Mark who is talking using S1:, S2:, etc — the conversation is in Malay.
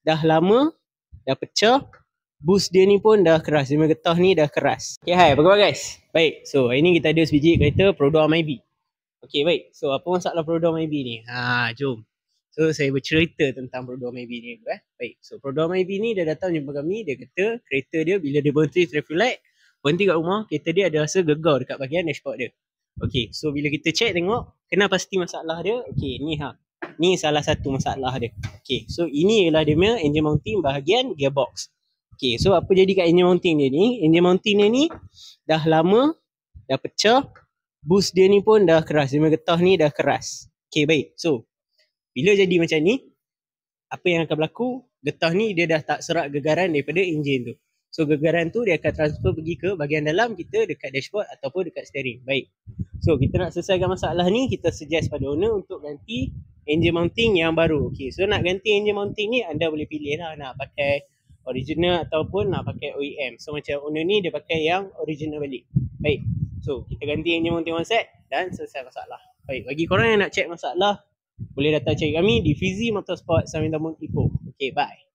S1: dah lama, dah pecah. Boost dia ni pun dah keras. Dia punya getah ni dah keras. Okay, hai. Apa khabar guys? Baik, so hari ni kita ada sebiji kereta Prodor MyB. Okay, baik. So apa masalah Prodor MyB ni? Jom. So saya bercerita tentang Prodor MyB ni. Baik, so Prodor MyB ni dia datang jumpa kami. Dia kata kereta dia bila dia berhenti traffic light, berhenti kat rumah, kereta dia ada rasa gegar dekat bahagian dashboard dia. Okay, so bila kita check tengok, kena pasti masalah dia. Okay, ni ni salah satu masalah dia. Okay, so ini ialah dia punya engine mounting bahagian gearbox. Okay, so apa jadi kat engine mounting dia ni? Engine mounting dia ni dah lama, dah pecah. Boost dia ni pun dah keras. Dia punya getah ni dah keras. Okay, baik. So, bila jadi macam ni, apa yang akan berlaku? Getah ni dia dah tak serak gegaran daripada enjin tu. So, gegaran tu dia akan transfer pergi ke bahagian dalam kita dekat dashboard ataupun dekat steering. Baik. So, kita nak selesaikan masalah ni, kita suggest pada owner untuk ganti engine mounting yang baru. Okay, so nak ganti engine mounting ni, anda boleh pilih lah nak pakai original ataupun nak pakai OEM. So, macam owner ni dia pakai yang original balik. Baik. So, kita ganti engine mounting one set dan selesai masalah. Baik, bagi korang yang nak check masalah, boleh datang cari kami di Fizi Motorsport Samarinda Ipoh. Okay, bye.